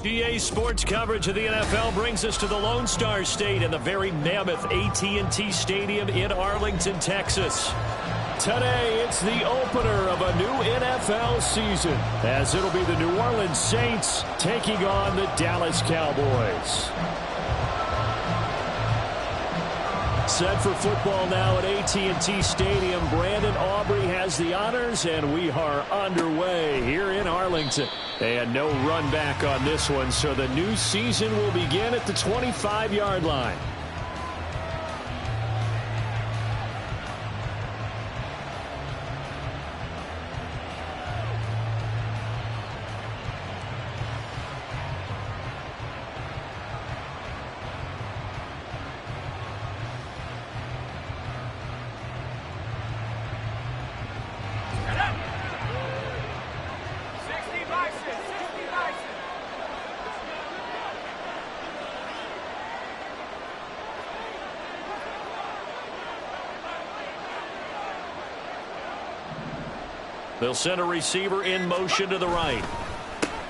GA Sports coverage of the NFL brings us to the Lone Star State and the very mammoth AT&T Stadium in Arlington, Texas. Today, it's the opener of a new NFL season, as it'll be the New Orleans Saints taking on the Dallas Cowboys. Set for football now at AT&T Stadium. Brandon Aubrey has the honors, and we are underway here in Arlington. And no run back on this one, so the new season will begin at the 25-yard line. They'll send a receiver in motion to the right.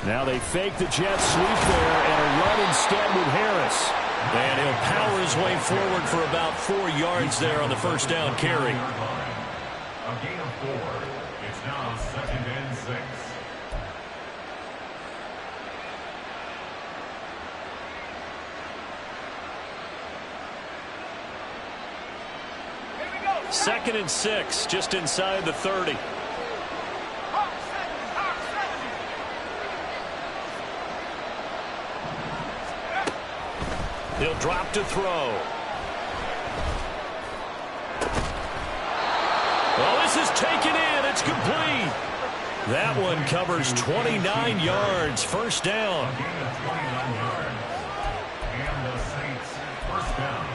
Now they fake the jet sweep there and a run instead with Harris. And he'll power his way forward for about 4 yards there on the first down carry. A gain of 4. It's now 2nd and 6. Second and 6, just inside the 30. He'll drop to throw. Well, this is taken in. It's complete. That one covers 29 yards. First down. A gain of 29 yards. And the Saints first down.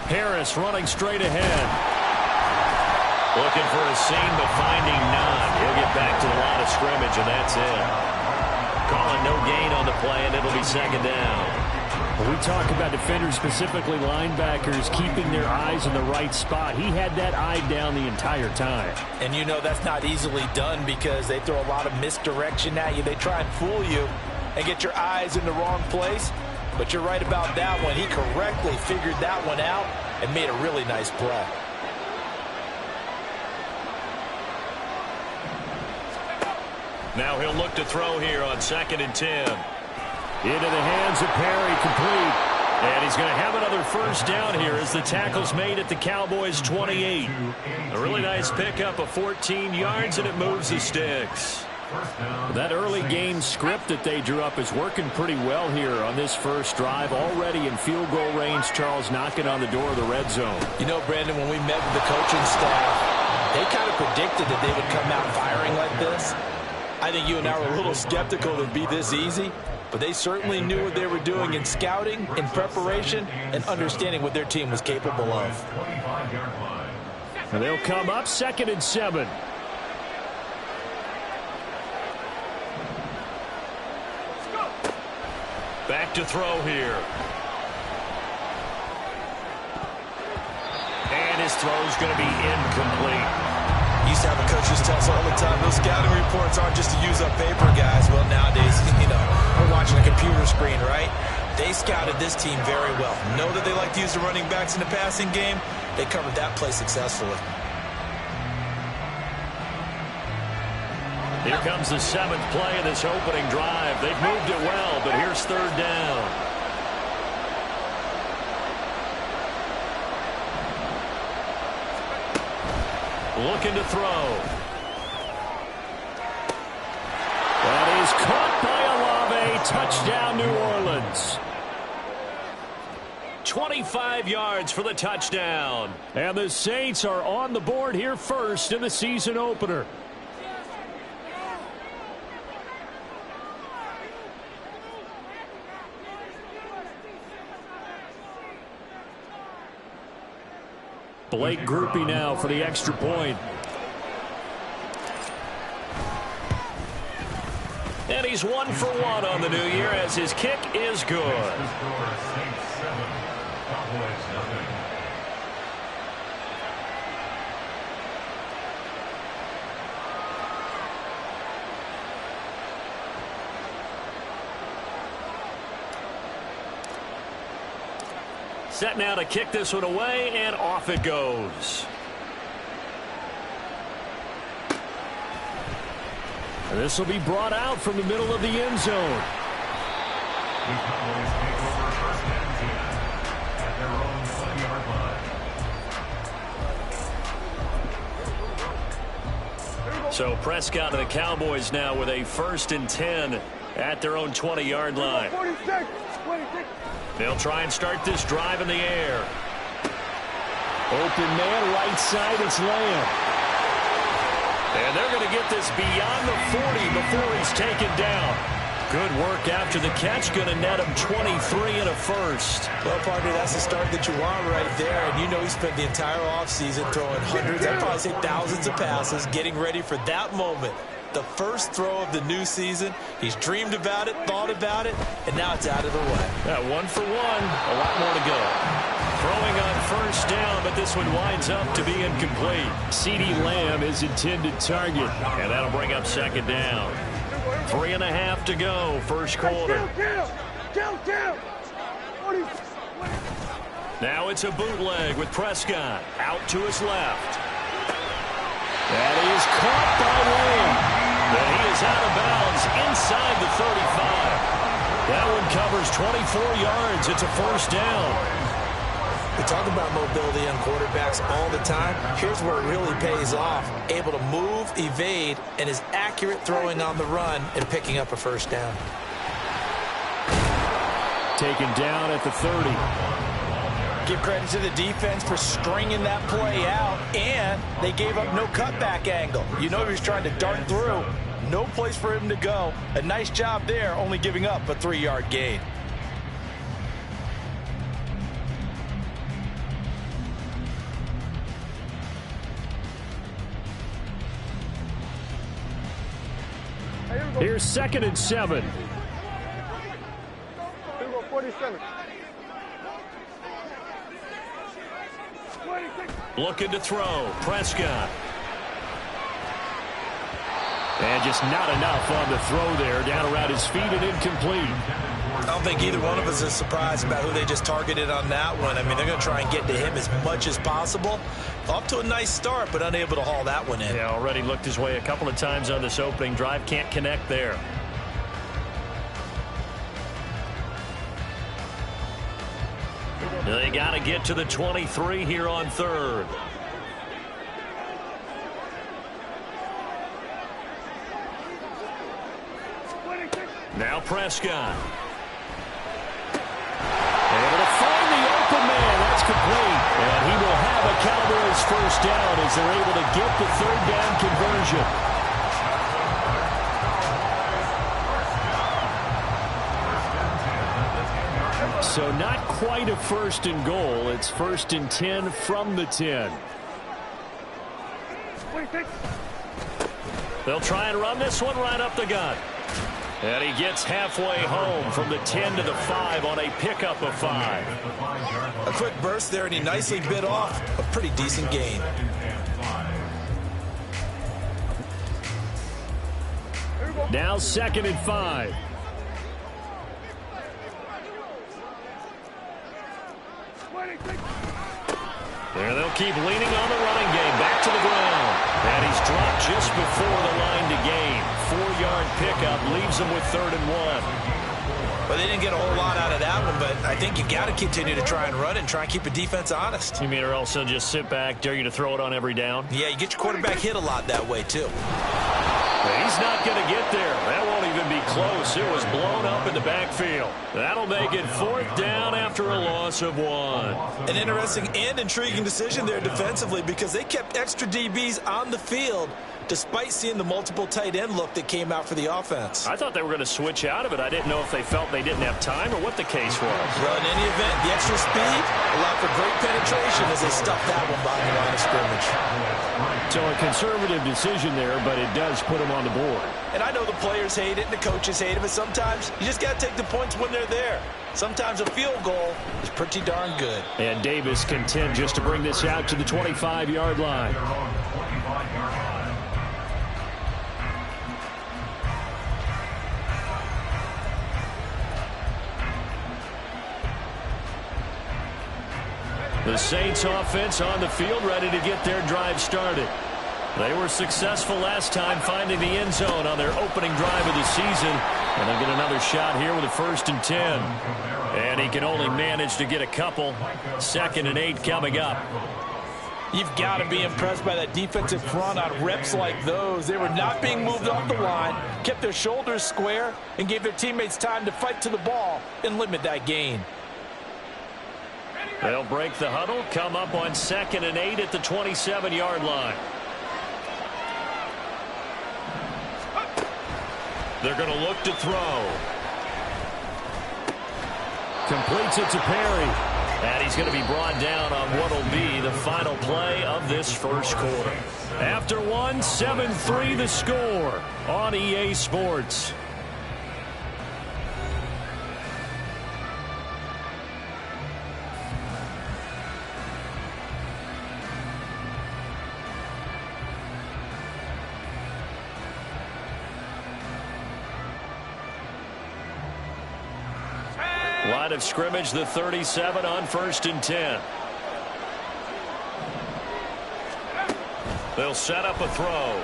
Harris running straight ahead. Looking for a seam, but finding none. He'll get back to the line of scrimmage, and that's it. Calling no gain on the play, and it'll be second down. When we talk about defenders, specifically linebackers, keeping their eyes in the right spot. He had that eye down the entire time. And you know that's not easily done because they throw a lot of misdirection at you. They try and fool you and get your eyes in the wrong place. But you're right about that one. He correctly figured that one out and made a really nice play. Now he'll look to throw here on 2nd and 10. Into the hands of Perry, complete. And he's going to have another first down here as the tackle's made at the Cowboys' 28. A really nice pickup of 14 yards, and it moves the sticks. That early game script that they drew up is working pretty well here on this first drive. Already in field goal range, Charles, knocking on the door of the red zone. You know, Brandon, when we met with the coaching staff, they kind of predicted that they would come out firing like this. I think you and I were a little skeptical it'd be this easy, but they certainly knew what they were doing in scouting, in preparation, and understanding what their team was capable of. And they'll come up 2nd and 7. Back to throw here. And his throw's going to be incomplete. Used to have the coaches tell us all the time, those scouting reports aren't just to use up paper, guys. Well, nowadays, you know, we're watching a computer screen, right? They scouted this team very well. Know that they like to use the running backs in the passing game. They covered that play successfully. Here comes the 7th play of this opening drive. They've moved it well, but here's 3rd down. Looking to throw. That is caught by Olave. Touchdown, New Orleans. 25 yards for the touchdown. And the Saints are on the board here first in the season opener. Blake Groupie now for the extra point. And he's 1 for 1 on the new year as his kick is good. Set now to kick this one away, and off it goes. And this will be brought out from the middle of the end zone. The Cowboys take over first and 10 at their own 20-yard line. So Prescott and the Cowboys now with a 1st and 10 at their own 20-yard line. 26. They'll try and start this drive in the air. Open man, right side, it's Lamb. And they're going to get this beyond the 40 before he's taken down. Good work after the catch, going to net him 23 and a first. Well, partner, that's the start that you want right there. And you know he spent the entire offseason throwing hundreds, I'd probably say thousands of passes, getting ready for that moment. The first throw of the new season. He's dreamed about it, thought about it, and now it's out of the way. 1 for 1, a lot more to go. Throwing on first down, but this one winds up to be incomplete. CeeDee Lamb is intended target, and that'll bring up 2nd down. 3.5 to go, first quarter. Now it's a bootleg with Prescott out to his left. That is caught by Lamb. But he is out of bounds inside the 35. That one covers 24 yards. It's a first down. We talk about mobility on quarterbacks all the time. Here's where it really pays off. Able to move, evade, and is accurate throwing on the run and picking up a first down. Taken down at the 30. Give credit to the defense for stringing that play out, and they gave up no cutback angle. You know he was trying to dart through. No place for him to go. A nice job there, only giving up a 3-yard gain. Here's 2nd and 7. 47. Looking to throw. Prescott. And just not enough on the throw there. Down around his feet and incomplete. I don't think either one of us is surprised about who they just targeted on that one. I mean, they're going to try and get to him as much as possible. Off to a nice start, but unable to haul that one in. Yeah, already looked his way a couple of times on this opening drive. Can't connect there. They got to get to the 23 here on 3rd. Now Prescott. Able to find the open man. That's complete. And he will have a Cowboys first down as they're able to get the 3rd down conversion. So not quite a 1st and goal. It's 1st and 10 from the 10. They'll try and run this one right up the gut. And he gets halfway home from the 10 to the 5 on a pickup of 5. A quick burst there, and he nicely bit off a pretty decent gain. Now 2nd and 5. There they'll keep leaning on the running game. Back to the ground. And he's dropped just before the line to gain. 4-yard pickup leaves him with 3rd and 1. Well, they didn't get a whole lot out of that one, but I think you got to continue to try and run and try and keep the defense honest. You mean or else they'll just sit back, dare you to throw it on every down? Yeah, you get your quarterback hit a lot that way, too. He's not going to get there. That won't even be close. It was blown up in the backfield. That'll make it 4th down after a loss of 1. An interesting and intriguing decision there defensively because they kept extra DBs on the field despite seeing the multiple tight end look that came out for the offense. I thought they were going to switch out of it. I didn't know if they felt they didn't have time or what the case was. Well, in any event, the extra speed allowed for great penetration as they stuffed that one behind the line of scrimmage. So a conservative decision there, but it does put them on the board. And I know the players hate it and the coaches hate it, but sometimes you just got to take the points when they're there. Sometimes a field goal is pretty darn good. And Davis content just to bring this out to the 25-yard line. The Saints offense on the field, ready to get their drive started. They were successful last time finding the end zone on their opening drive of the season. And they'll get another shot here with a 1st and 10. And he can only manage to get a couple. 2nd and 8 coming up. You've got to be impressed by that defensive front on reps like those. They were not being moved off the line, kept their shoulders square, and gave their teammates time to fight to the ball and limit that gain. They'll break the huddle, come up on 2nd and 8 at the 27-yard line. They're going to look to throw. Completes it to Perry. And he's going to be brought down on what will be the final play of this first quarter. After one, 7-3 the score on EA Sports. Line of scrimmage, the 37 on 1st and 10. They'll set up a throw. Oh,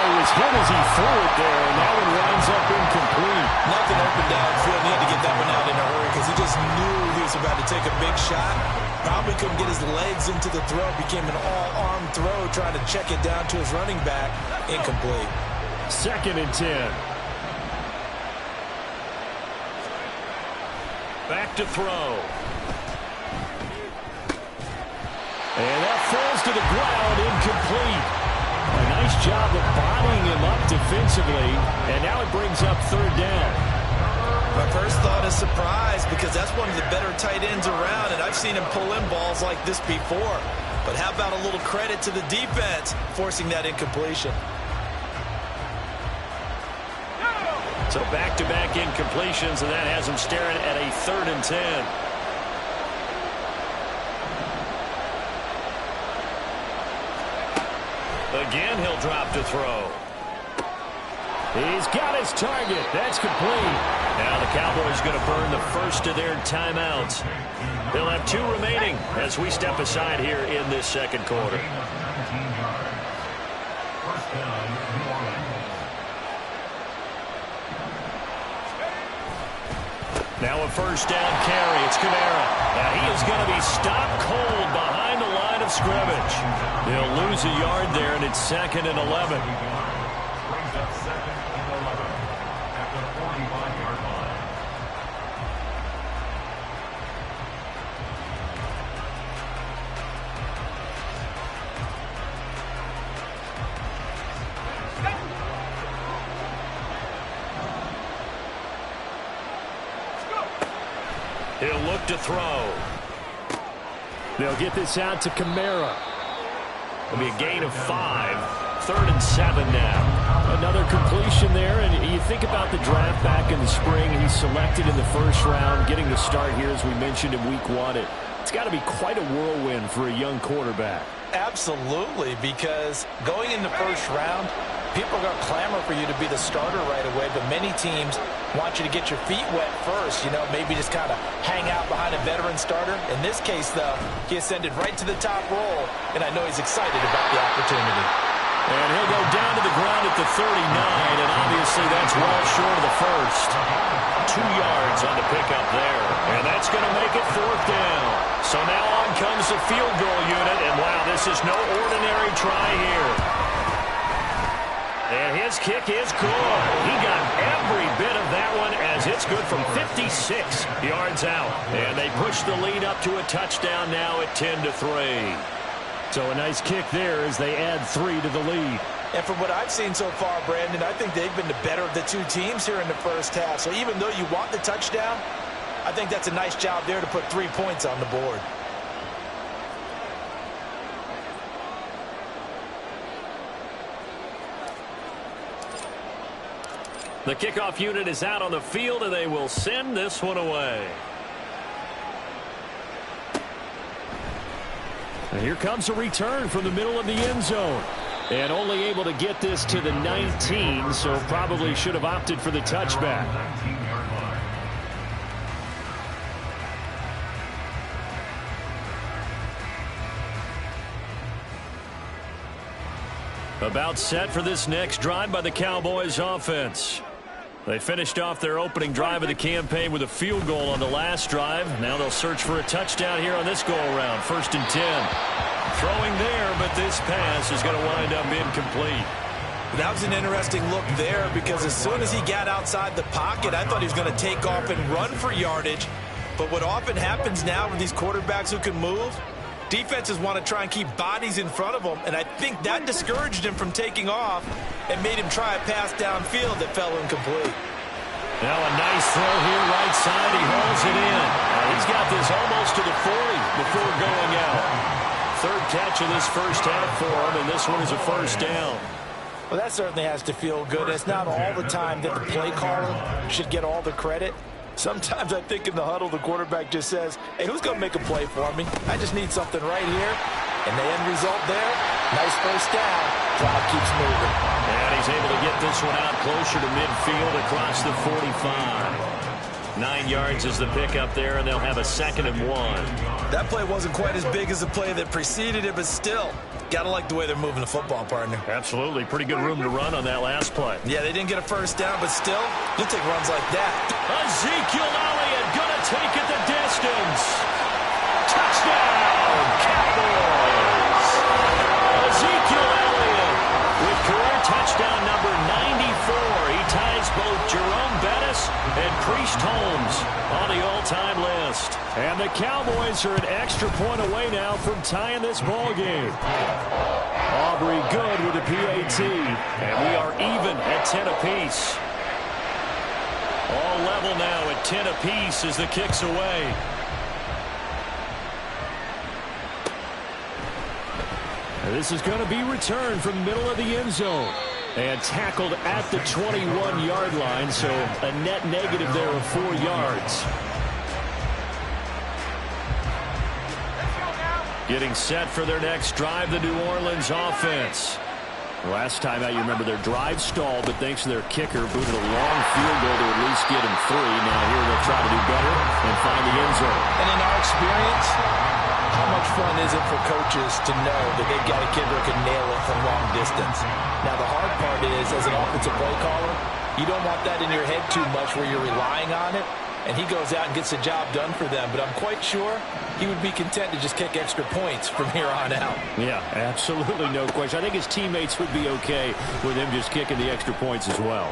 he was hit as he threw it there, and that one winds up incomplete. Nothing open downfield. He had to get that one out in a hurry because he just knew he was about to take a big shot. Probably couldn't get his legs into the throw. Became an all-arm throw, trying to check it down to his running back. Incomplete. 2nd and 10. Back to throw. And that falls to the ground, incomplete. A nice job of bodying him up defensively, and now it brings up 3rd down. My first thought is surprise because that's one of the better tight ends around, and I've seen him pull in balls like this before. But how about a little credit to the defense forcing that incompletion? So back-to-back incompletions, and that has him staring at a 3rd and 10. Again, he'll drop to throw. He's got his target. That's complete. Now the Cowboys going to burn the first of their timeouts. They'll have 2 remaining as we step aside here in this second quarter. Now a 1st down carry. It's Kamara. Now he is going to be stopped cold behind the line of scrimmage. He'll lose a yard there, and it's 2nd and 11. Brings up 2nd and 11 at the 45-yard line. He'll look to throw. They'll get this out to Kamara. It'll be a gain of 5. 3rd and 7 now. Another completion there, and you think about the draft back in the spring. He's selected in the 1st round, getting the start here, as we mentioned in week 1. It's got to be quite a whirlwind for a young quarterback. Absolutely, because going in the 1st round, people are going to clamor for you to be the starter right away, but many teams want you to get your feet wet first, maybe just kind of hang out behind a veteran starter. In this case, though, he ascended right to the top role, and I know he's excited about the opportunity. And he'll go down to the ground at the 39, and obviously that's well short of the first. 2 yards on the pickup there, and that's going to make it 4th down. So now on comes the field goal unit, and wow, this is no ordinary try here. And his kick is good. He got every bit of that one as it's good from 56 yards out. And they push the lead up to a touchdown now at 10-3. So a nice kick there as they add 3 to the lead. And from what I've seen so far, Brandon, I think they've been the better of the two teams here in the first half. So even though you want the touchdown, I think that's a nice job there to put 3 points on the board. The kickoff unit is out on the field, and they will send this one away. And here comes a return from the middle of the end zone. And only able to get this to the 19, so probably should have opted for the touchback. 19-yard line. About set for this next drive by the Cowboys offense. They finished off their opening drive of the campaign with a field goal on the last drive. Now they'll search for a touchdown here on this go-around. 1st and 10. Throwing there, but this pass is going to wind up incomplete. That was an interesting look there because as soon as he got outside the pocket, I thought he was going to take off and run for yardage. But what often happens now with these quarterbacks who can move, defenses want to try and keep bodies in front of them, and I think that discouraged him from taking off and made him try a pass downfield that fell incomplete. Now a nice throw here right side. He hauls it in. He's got this almost to the 40 before going out. 3rd catch of this first half for him, and this one is a 1st down. Well, that certainly has to feel good. It's not all the time that the play caller should get all the credit. Sometimes I think in the huddle, the quarterback just says, hey, who's going to make a play for me? I just need something right here. And the end result there, nice 1st down. Drive keeps moving. And he's able to get this one out closer to midfield across the 45. 9 yards is the pickup there, and they'll have a 2nd and 1. That play wasn't quite as big as the play that preceded it, but still, got to like the way they're moving the football, partner. Absolutely. Pretty good room to run on that last play. Yeah, they didn't get a 1st down, but still, you'll take runs like that. Ezekiel Elliott going to take it the distance. Touchdown, Cowboys. Ezekiel Elliott with career touchdown number 94. He ties both Jerome Bettis and Priest Holmes on the all-time list. And the Cowboys are an extra point away now from tying this ball game. Aubrey good with a PAT. And we are even at 10 apiece. All level now at 10 apiece as the kick's away. And this is going to be returned from the middle of the end zone. And tackled at the 21-yard line, so a net negative there of 4 yards. Getting set for their next drive, the New Orleans offense. Last time out, you remember their drive stalled, but thanks to their kicker, booted a long field goal to at least get him 3. Now here they'll try to do better and find the end zone. And in our experience, how much fun is it for coaches to know that they've got a kid who can nail it from long distance? Now, the hard part is, as an offensive play caller, you don't want that in your head too much where you're relying on it, and he goes out and gets the job done for them. But I'm quite sure he would be content to just kick extra points from here on out. Yeah, absolutely no question. I think his teammates would be okay with him just kicking the extra points as well.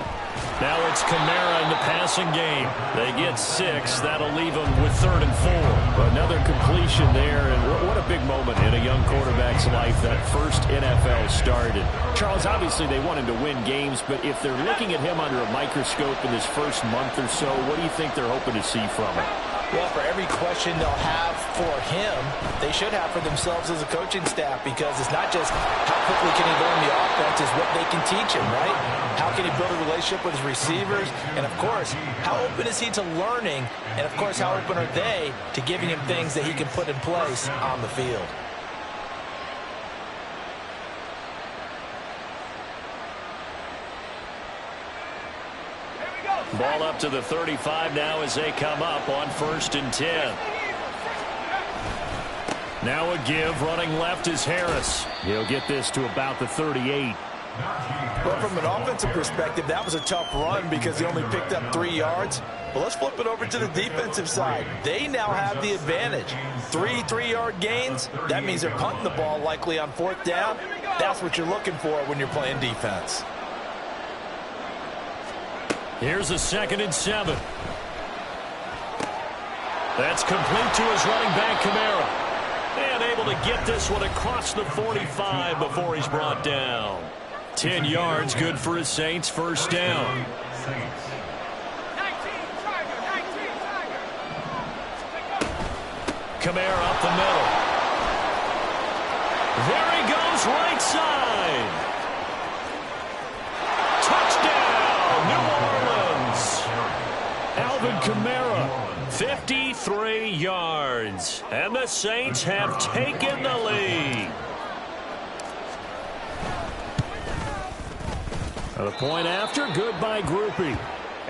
Now it's Kamara in the passing game. They get 6. That'll leave them with 3rd and 4. Another completion there, and what a big moment in a young quarterback's life, that first NFL start. And Charles, obviously they want him to win games, but if they're looking at him under a microscope in this first month or so, what do you think they're hoping to see from him? Well, for every question they'll have for him, they should have for themselves as a coaching staff, because it's not just how quickly can he learn the offense, it's what they can teach him, right? How can he build a relationship with his receivers? And, of course, how open is he to learning? And, of course, how open are they to giving him things that he can put in place on the field? Ball up to the 35 now as they come up on 1st and 10. Now a give. Running left is Harris. He'll get this to about the 38. Well, from an offensive perspective, that was a tough run because he only picked up 3 yards. But let's flip it over to the defensive side. They now have the advantage. 3 3-yard gains. That means they're punting the ball likely on 4th down. That's what you're looking for when you're playing defense. Here's a 2nd and 7. That's complete to his running back, Kamara. And able to get this one across the 45 before he's brought down. 10 yards, good for his Saints, first down. Kamara up the middle. There he goes, right side. Touchdown, New Orleans. Alvin Kamara, 53 yards. And the Saints have taken the lead. The point after, good by Groupie.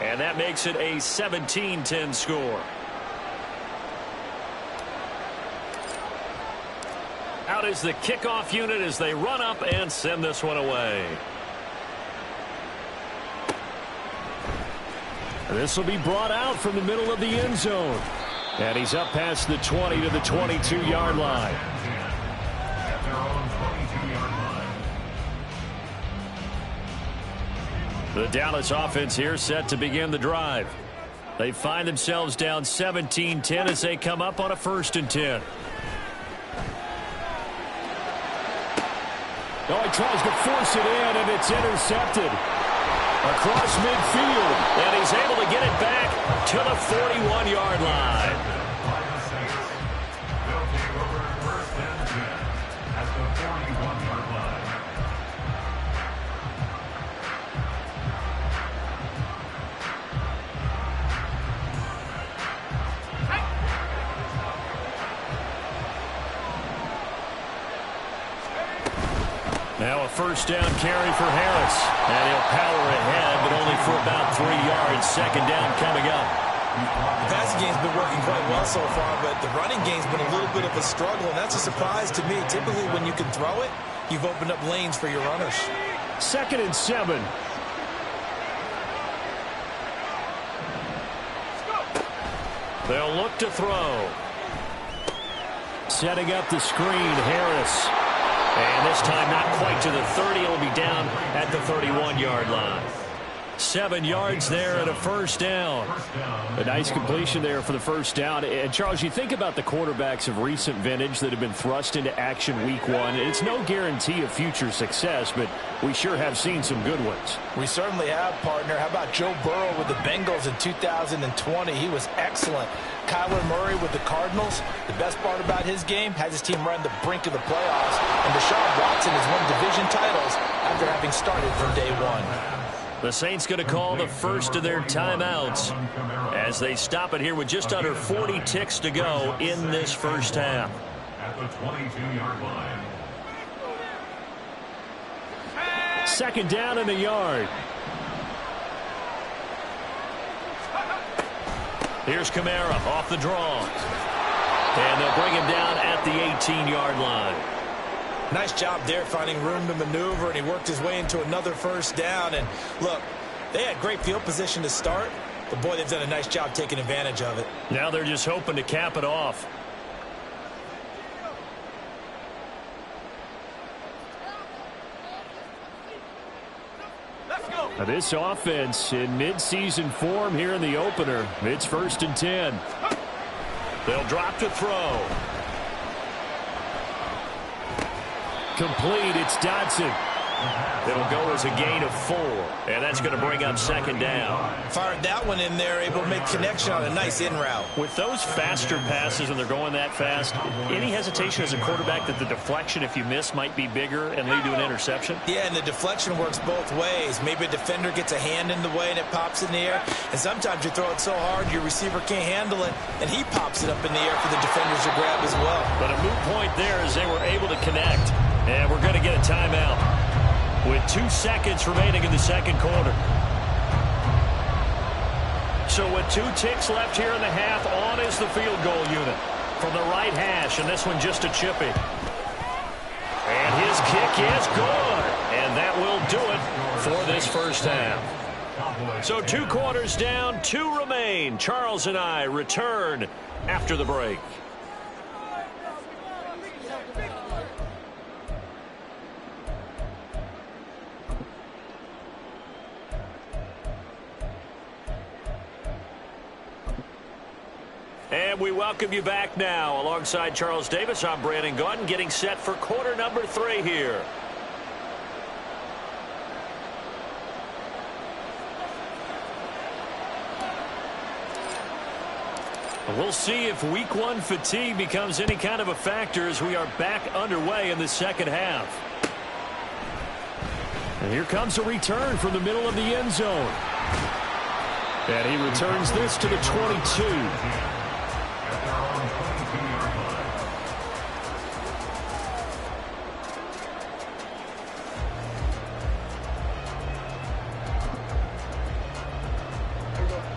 And that makes it a 17-10 score. Out is the kickoff unit as they run up and send this one away. This will be brought out from the middle of the end zone. And he's up past the 20 to the 22-yard line. The Dallas offense here set to begin the drive. They find themselves down 17-10 as they come up on a 1st and 10. Oh, he tries to force it in, and it's intercepted. Across midfield, and he's able to get it back to the 41-yard line. They'll take over 1st and 10 at the 41-yard line. Now a 1st down carry for Harris. And he'll power ahead, but only for about 3 yards. 2nd down coming up. The passing game's been working quite well so far, but the running game's been a little bit of a struggle, and that's a surprise to me. Typically, when you can throw it, you've opened up lanes for your runners. 2nd and 7. They'll look to throw. Setting up the screen, Harris. And this time not quite to the 30. It'll be down at the 31-yard line. 7 yards there and a 1st down. A nice completion there for the 1st down. And, Charles, you think about the quarterbacks of recent vintage that have been thrust into action week 1. It's no guarantee of future success, but we sure have seen some good ones. We certainly have, partner. How about Joe Burrow with the Bengals in 2020? He was excellent. Kyler Murray with the Cardinals. The best part about his game has his team run the brink of the playoffs. And Deshaun Watson has won division titles after having started from day 1. The Saints going to call the first of their timeouts as they stop it here with just under 40 ticks to go in this first half. At the 22-yard line. 2nd down and a yard. Here's Kamara off the draw. And they'll bring him down at the 18-yard line. Nice job there finding room to maneuver, and he worked his way into another 1st down. And look, they had great field position to start, but boy, they've done a nice job taking advantage of it. Now they're just hoping to cap it off. Now this offense in midseason form here in the opener. It's 1st and 10. They'll drop to throw. Complete, it's Dodson. It'll go as a gain of 4, and that's going to bring up 2nd down. Fired that one in there, able to make connection on a nice in route. With those faster passes when they're going that fast, any hesitation as a quarterback that the deflection, if you miss, might be bigger and lead to an interception? Yeah, and the deflection works both ways. Maybe a defender gets a hand in the way and it pops in the air, and sometimes you throw it so hard your receiver can't handle it, and he pops it up in the air for the defenders to grab as well. But a moot point there as they were able to connect. And we're going to get a timeout with 2 seconds remaining in the 2nd quarter. So with 2 ticks left here in the half, on is the field goal unit from the right hash, and this one just a chippy. And his kick is good, and that will do it for this first half. So 2 quarters down, 2 remain. Charles and I return after the break. And we welcome you back now. Alongside Charles Davis, I'm Brandon Gaudin, getting set for quarter number 3 here. We'll see if week 1 fatigue becomes any kind of a factor as we are back underway in the second half. And here comes a return from the middle of the end zone. And he returns this to the 22.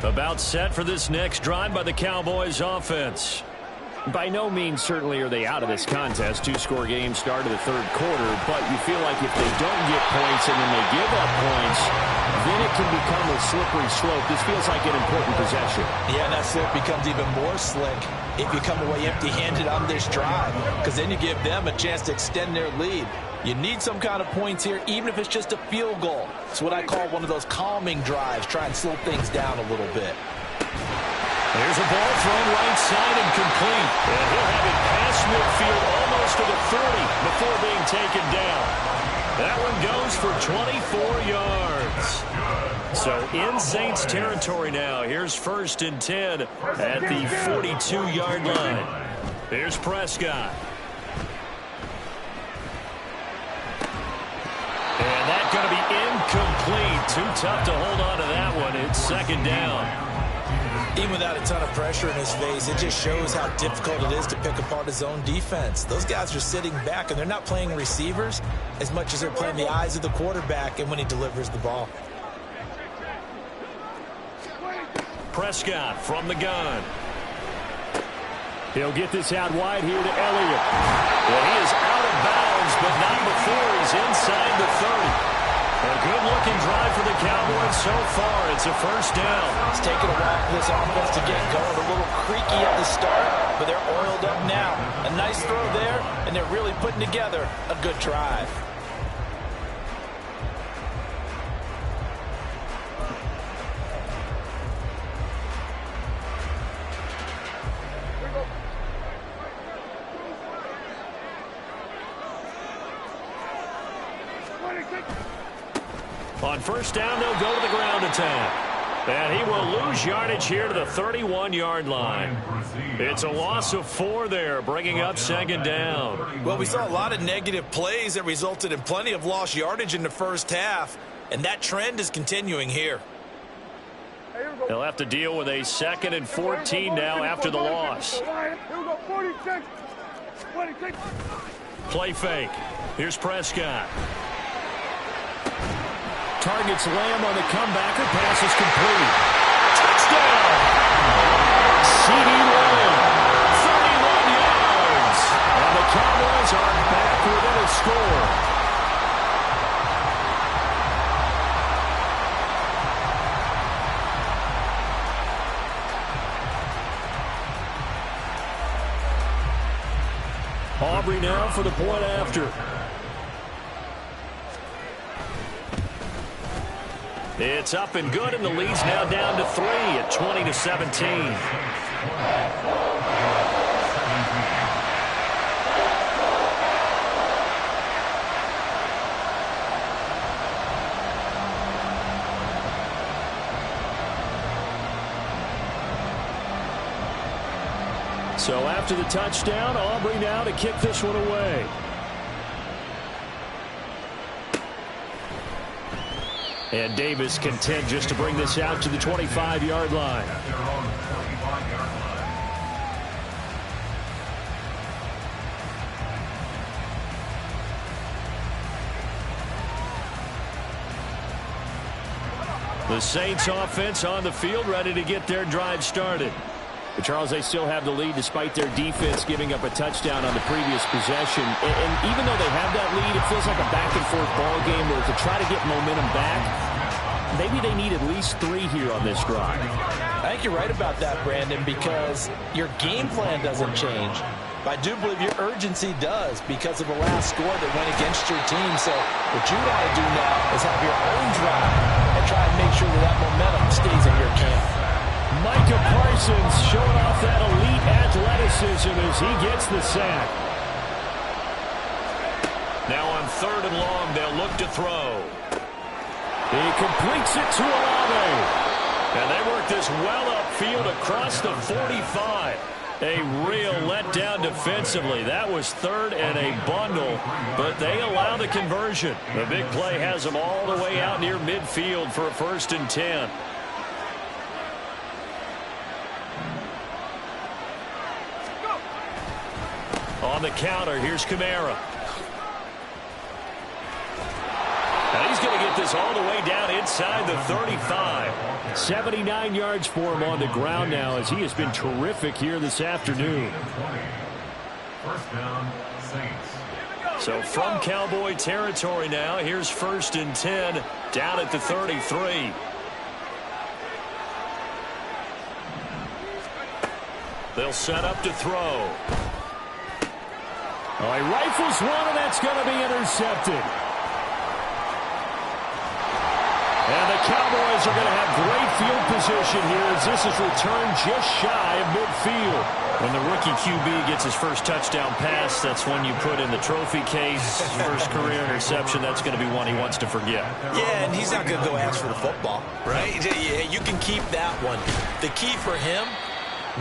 About set for this next drive by the Cowboys offense. By no means certainly are they out of this contest. 2-score game start of the third quarter, but you feel like if they don't get points and then they give up points, then it can become a slippery slope. This feels like an important possession. Yeah, and that slope becomes even more slick if you come away empty-handed on this drive, because then you give them a chance to extend their lead. You need some kind of points here, even if it's just a field goal. It's what I call one of those calming drives. Try and slow things down a little bit. There's a ball thrown right side and complete. And he'll have it past midfield almost to the 30 before being taken down. That one goes for 24 yards. So in Saints territory now. Here's 1st and 10 at the 42-yard line. Here's Prescott. And that's going to be incomplete. Too tough to hold on to that one. It's 2nd down. Even without a ton of pressure in his face, it just shows how difficult it is to pick apart his own defense. Those guys are sitting back, and they're not playing receivers as much as they're playing the eyes of the quarterback and when he delivers the ball. Prescott from the gun. He'll get this out wide here to Elliott. Well, he is out of bounds, but not before he's inside the 30. A good-looking drive for the Cowboys so far. It's a 1st down. It's taken a while for this offense to get going. A little creaky at the start, but they're oiled up now. A nice throw there, and they're really putting together a good drive. On 1st down, they'll go to the ground attack. And he will lose yardage here to the 31-yard line. It's a loss of 4 there, bringing up 2nd down. Well, we saw a lot of negative plays that resulted in plenty of lost yardage in the first half, and that trend is continuing here. They'll have to deal with a 2nd and 14 now after the loss. Play fake. Here's Prescott. Targets Lamb on the comeback. Her pass is complete. Touchdown! CeeDee Lamb, 31 yards. And the Cowboys are back within a score. Aubrey now for the point after. It's up and good, and the lead's now down to 3 at 20-17. So after the touchdown, Aubrey now to kick this one away. And Davis content just to bring this out to the 25-yard line. The Saints offense on the field ready to get their drive started. But Charles, they still have the lead despite their defense giving up a touchdown on the previous possession. And even though they have that lead, it feels like a back-and-forth ball game where to try to get momentum back, maybe they need at least 3 here on this drive. I think you're right about that, Brandon, because your game plan doesn't change. But I do believe your urgency does because of the last score that went against your team. So what you want to do now is have your own drive and try and make sure that momentum stays in your camp. Micah Parsons showing off that elite athleticism as he gets the sack. Now on 3rd and long, they'll look to throw. He completes it to Olave. And they work this well upfield across the 45. A real letdown defensively. That was 3rd and a bundle, but they allow the conversion. The big play has them all the way out near midfield for a 1st and 10. On the counter, here's Kamara. And he's going to get this all the way down inside the 35. 79 yards for him on the ground now as he has been terrific here this afternoon. 1st down, Saints. So from Cowboy territory now, here's 1st and 10 down at the 33. They'll set up to throw. Oh, he rifles one, and that's going to be intercepted. And the Cowboys are going to have great field position here as this is returned just shy of midfield. When the rookie QB gets his first touchdown pass, that's when you put in the trophy case. First career interception, that's going to be one he wants to forget. Yeah, and he's not going to go ask for the football, right? Yeah, you can keep that one. The key for him,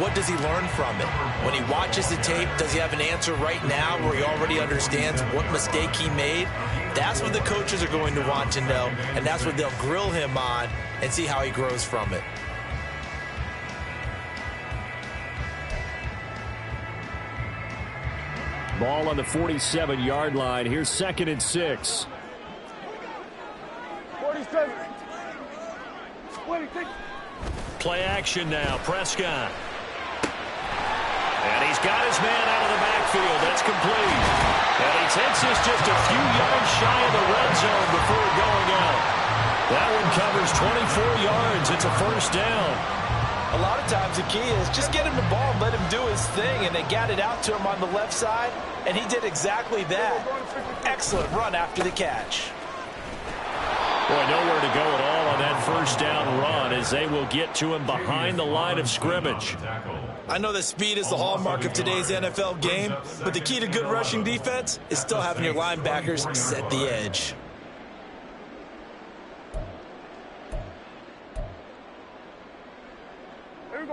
what does he learn from it? When he watches the tape, does he have an answer right now where he already understands what mistake he made? That's what the coaches are going to want to know, and that's what they'll grill him on and see how he grows from it. Ball on the 47-yard line. Here's 2nd and 6. 47. Play action now, Prescott. And he's got his man out of the backfield. That's complete. And he takes this just a few yards shy of the red zone before going out. That one covers 24 yards. It's a 1st down. A lot of times the key is just get him the ball and let him do his thing, and they got it out to him on the left side, and he did exactly that. Excellent run after the catch. Boy, nowhere to go at all on that 1st down run as they will get to him behind the line of scrimmage. I know that speed is the hallmark of today's NFL game, but the key to good rushing defense is still having your linebackers set the edge.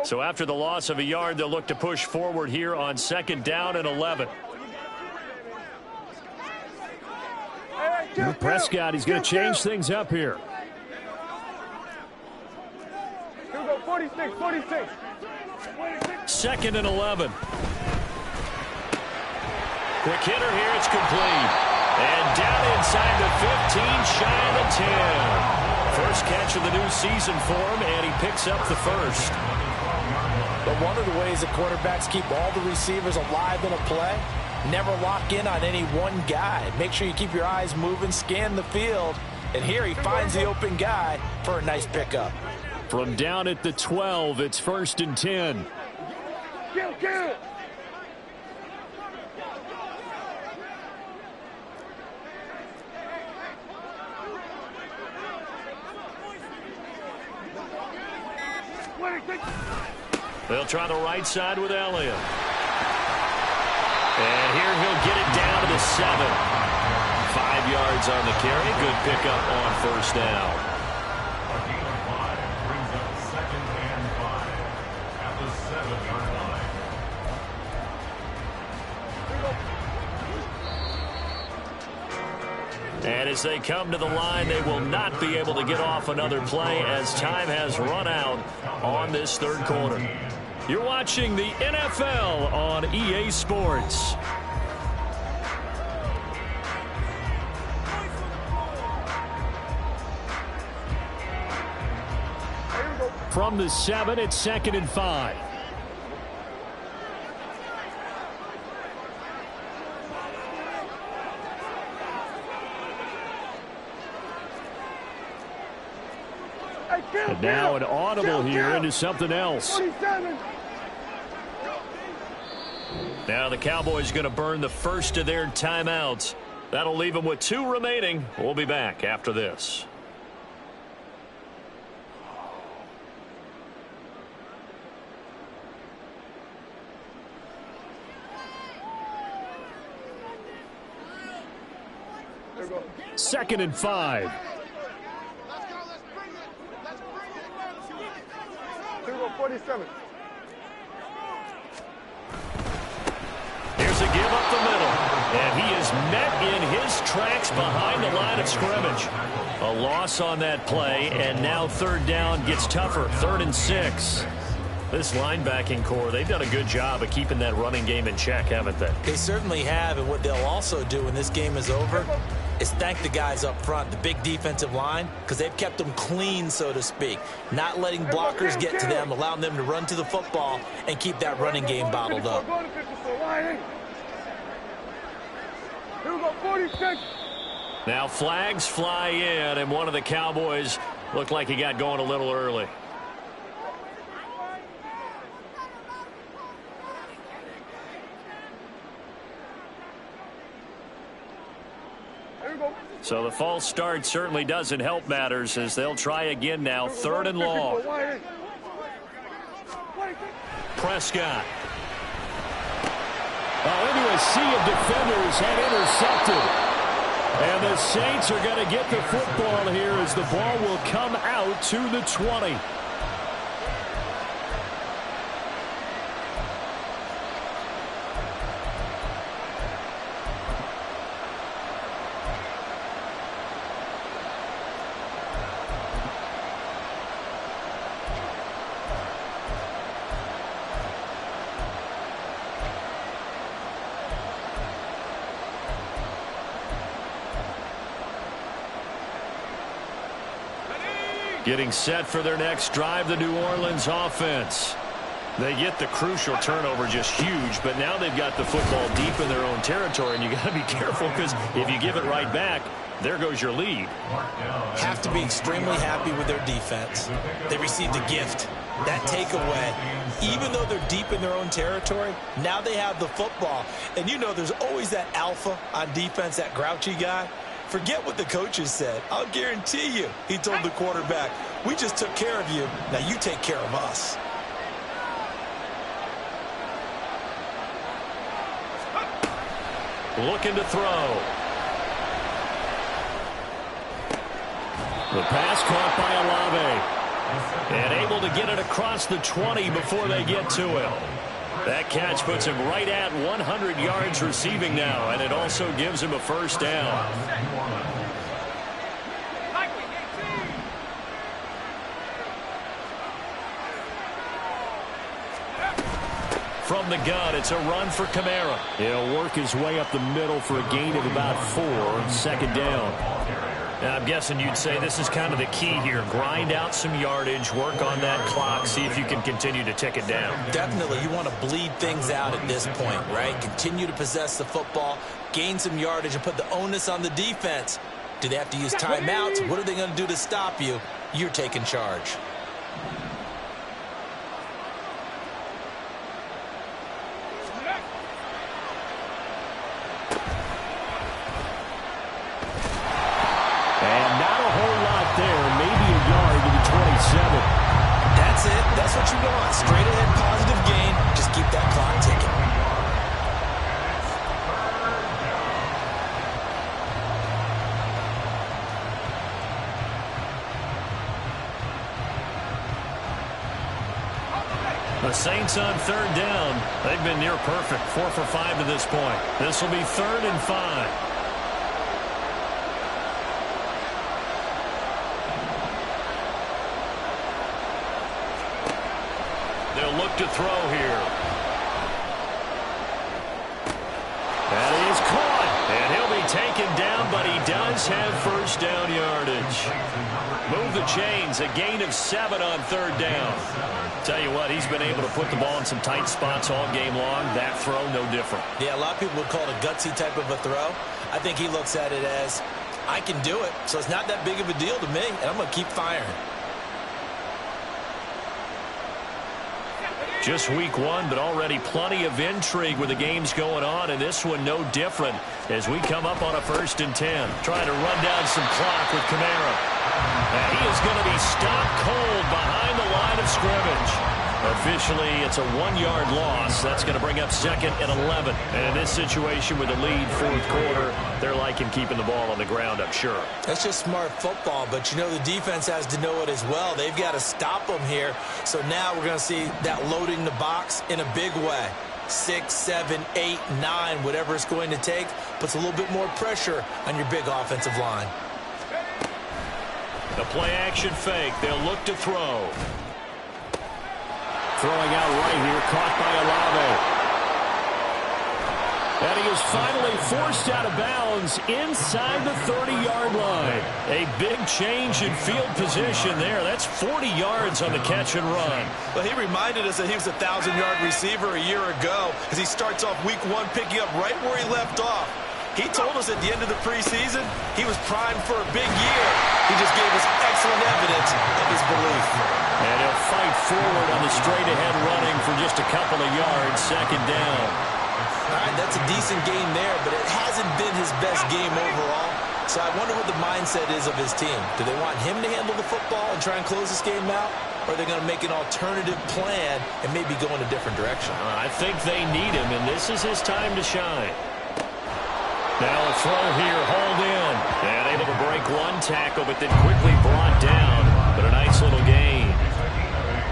So after the loss of a yard, they'll look to push forward here on 2nd down and 11. Prescott, he's going to change things up here. Here we go, 46, 46. 2nd and 11. Quick hitter here, it's complete. And down inside the 15, shy of the 10. First catch of the new season for him, and he picks up the 1st. But one of the ways that quarterbacks keep all the receivers alive in a play, never lock in on any one guy. Make sure you keep your eyes moving, scan the field, and here he finds the open guy for a nice pickup. From down at the 12, it's 1st and 10. Kill. They'll try the right side with Elliott. And here he'll get it down to the 7. 5 yards on the carry. Good pickup on 1st down. A gain of 5 brings up 2nd and 5 at the 7-yard line. And as they come to the line, they will not be able to get off another play as time has run out on this 3rd quarter. You're watching the NFL on EA Sports. From the 7, it's 2nd and 5. And now an audible here into something else. 47. Now the Cowboys going to burn the first of their timeouts. That'll leave them with 2 remaining. We'll be back after this. 2nd and 5. Here we go, 47. Here's a give up the middle. And he is met in his tracks behind the line of scrimmage. A loss on that play, and now 3rd down gets tougher. 3rd and 6. This linebacking core, they've done a good job of keeping that running game in check, haven't they? They certainly have, and what they'll also do when this game is over is thank the guys up front, the big defensive line, because they've kept them clean, so to speak. Not letting blockers get to them, allowing them to run to the football and keep that running game bottled up. Here we go, 46. Now flags fly in, and one of the Cowboys looked like he got going a little early. So the false start certainly doesn't help matters as they'll try again now. 3rd and long. Prescott. Into a sea of defenders and intercepted. And the Saints are going to get the football here as the ball will come out to the 20. Getting set for their next drive, the New Orleans offense. They get the crucial turnover, just huge, but now they've got the football deep in their own territory, and you got to be careful because if you give it right back, there goes your lead. Have to be extremely happy with their defense. They received a gift. That takeaway, even though they're deep in their own territory, now they have the football. And you know there's always that alpha on defense, that grouchy guy. Forget what the coaches said. I'll guarantee you, he told the quarterback, we just took care of you. Now you take care of us. Looking to throw. The pass caught by Olave. And able to get it across the 20 before they get to him. That catch puts him right at 100 yards receiving now, and it also gives him a 1st down. From the gun, it's a run for Kamara. He'll work his way up the middle for a gain of about 4, 2nd down. And I'm guessing you'd say this is kind of the key here. Grind out some yardage, work on that clock, see if you can continue to tick it down. Definitely. You want to bleed things out at this point, right? Continue to possess the football, gain some yardage, and put the onus on the defense. Do they have to use timeouts? What are they going to do to stop you? You're taking charge. That's it. That's what you want. Straight ahead, positive gain. Just keep that clock ticking. The Saints on 3rd down. They've been near perfect. 4 for 5 to this point. This will be 3rd and 5. They'll look to throw here. And he is caught. And he'll be taken down, but he does have 1st down yardage. Move the chains. A gain of 7 on 3rd down. Tell you what, he's been able to put the ball in some tight spots all game long. That throw, no different. Yeah, a lot of people would call it a gutsy type of a throw. I think he looks at it as, I can do it, so it's not that big of a deal to me, and I'm going to keep firing. Just week 1, but already plenty of intrigue with the games going on, and this one no different as we come up on a 1st and 10. Trying to run down some clock with Kamara. And he is going to be stopped cold behind the line of scrimmage. Officially, it's a 1-yard loss. That's going to bring up 2nd and 11. And in this situation with the lead, 4th quarter, they're liking keeping the ball on the ground, I'm sure. That's just smart football, but you know the defense has to know it as well. They've got to stop them here. So now we're going to see that loading the box in a big way. 6, 7, 8, 9, whatever it's going to take, puts a little bit more pressure on your big offensive line. The play-action fake. They'll look to throw. Throwing out right here, caught by Olave. And he is finally forced out of bounds inside the 30-yard line. A big change in field position there. That's 40 yards on the catch and run. Well, he reminded us that he was a 1,000-yard receiver a year ago as he starts off week 1 picking up right where he left off. He told us at the end of the preseason he was primed for a big year. He just gave us excellent evidence of his belief. And he'll fight forward on the straight-ahead running for just a couple of yards, 2nd down. All right, that's a decent game there, but it hasn't been his best game overall. So I wonder what the mindset is of his team. Do they want him to handle the football and try and close this game out? Or are they going to make an alternative plan and maybe go in a different direction? I think they need him, and this is his time to shine. Now a throw here, hauled in. And able to break one tackle, but then quickly brought down. But a nice little gain.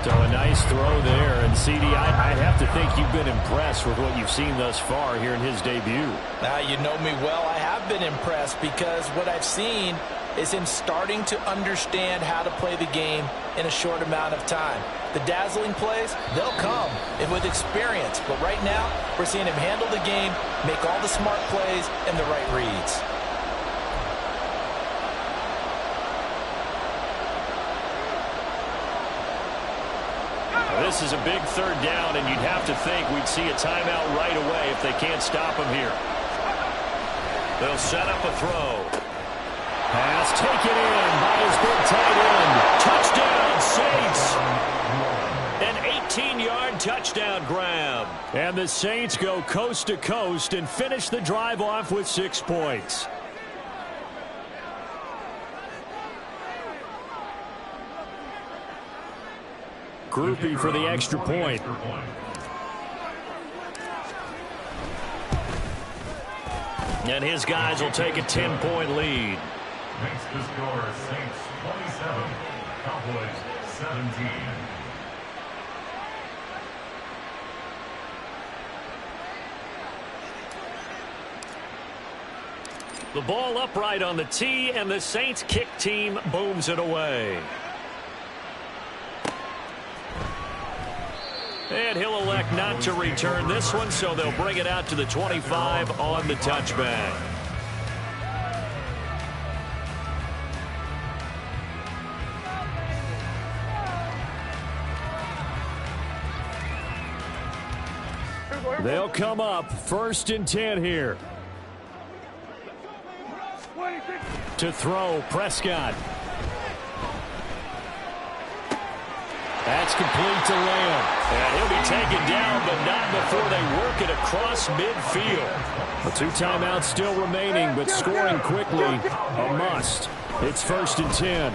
So a nice throw there. And, CD, I have to think you've been impressed with what you've seen thus far here in his debut. Now, you know me well. I have been impressed because what I've seen is him starting to understand how to play the game in a short amount of time. The dazzling plays, they'll come with experience. But right now, we're seeing him handle the game, make all the smart plays, and the right reads. This is a big 3rd down, and you'd have to think we'd see a timeout right away if they can't stop him here. They'll set up a throw. Pass taken in by his big tight end. Touchdown, Saints. An 18-yard touchdown grab. And the Saints go coast to coast and finish the drive off with 6 points. Groupie for the extra point. And his guys will take a 10-point lead. Makes the score Saints 27, Cowboys 17. The ball upright on the tee, and the Saints kick team booms it away. And he'll elect not to return this one, so they'll bring it out to the 25 on the touchback. They'll come up 1st and 10 here. To throw, Prescott. That's complete to Lamb. And he'll be taken down, but not before they work it across midfield. The 2 timeouts still remaining, but scoring quickly, a must. It's 1st and 10.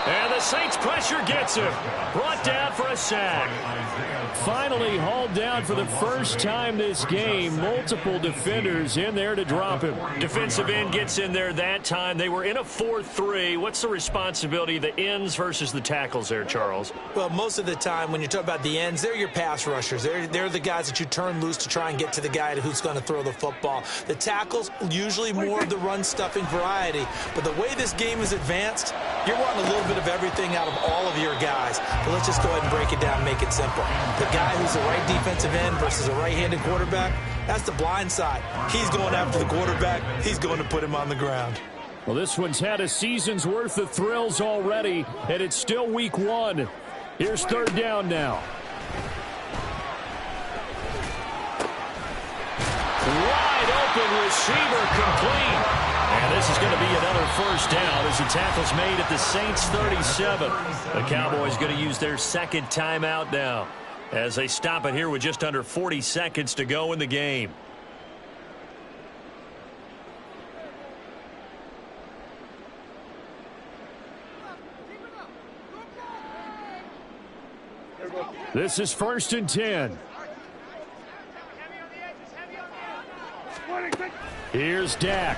And the Saints pressure gets him. Brought down for a sack. Finally hauled down for the first time this game. Multiple defenders in there to drop him. Defensive end gets in there that time. They were in a 4-3. What's the responsibility of the ends versus the tackles there, Charles? Well, most of the time when you talk about the ends, they're your pass rushers. They're the guys that you turn loose to try and get to the guy who's going to throw the football. The tackles, usually more of the run-stuffing variety. But the way this game is advanced, you're wanting a little bit of everything out of all of your guys. But let's just go ahead and break it down and make it simple. The guy who's the right defensive end versus a right-handed quarterback, that's the blind side. He's going after the quarterback. He's going to put him on the ground. Well, this one's had a season's worth of thrills already, and it's still week 1. Here's 3rd down now. Wide open receiver complete. And this is going to be another 1st down as the tackle's made at the Saints 37. The Cowboys going to use their 2nd timeout now as they stop it here with just under 40 seconds to go in the game. This is 1st and 10. Here's Dak.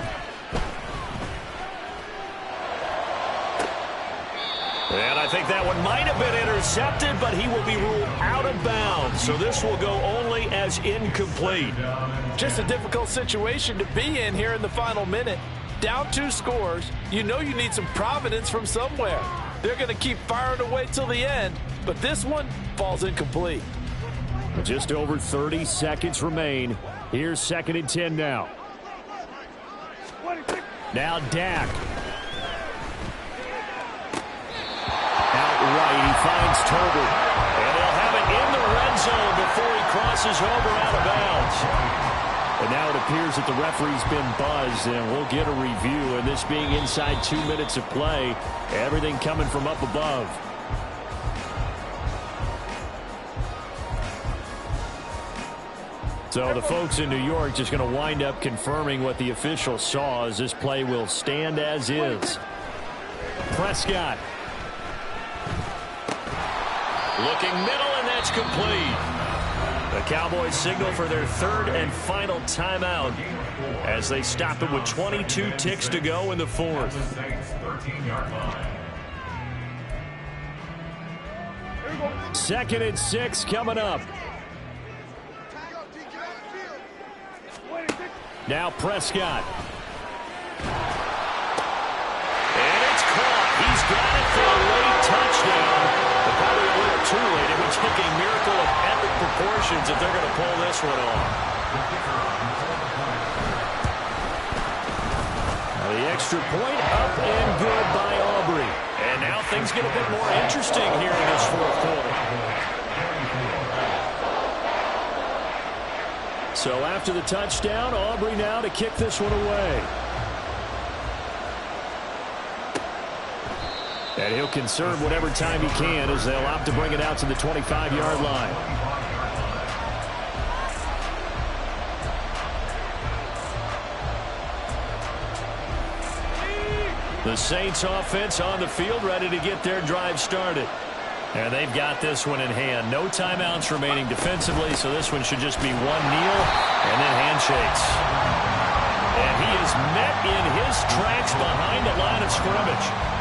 And I think that one might have been intercepted, but he will be ruled out of bounds. So this will go only as incomplete. Just a difficult situation to be in here in the final minute. Down 2 scores, you know you need some providence from somewhere. They're going to keep firing away till the end, but this one falls incomplete. Just over 30 seconds remain. Here's 2nd and 10 now. Now Dak. Outright, he finds Tolbert. And they'll have it in the red zone before he crosses over out of bounds. And now it appears that the referee's been buzzed, and we'll get a review. And this being inside 2 minutes of play, everything coming from up above. So the folks in New York just going to wind up confirming what the official saw, as this play will stand as is. Prescott. Looking middle, and that's complete. The Cowboys signal for their 3rd and final timeout as they stop it with 22 ticks to go in the 4th. 2nd and 6 coming up. Now Prescott. And it's caught. He's got it for a late touchdown. But probably a little too late. It would take a miracle of epic proportions if they're going to pull this one off. Now the extra point up and good by Aubrey. And now things get a bit more interesting here in this 4th quarter. So after the touchdown, Aubrey now to kick this one away. And he'll conserve whatever time he can as they'll opt to bring it out to the 25-yard line. The Saints offense on the field, ready to get their drive started. And they've got this one in hand. No timeouts remaining defensively, so this one should just be one kneel and then handshakes. And he is met in his tracks behind the line of scrimmage.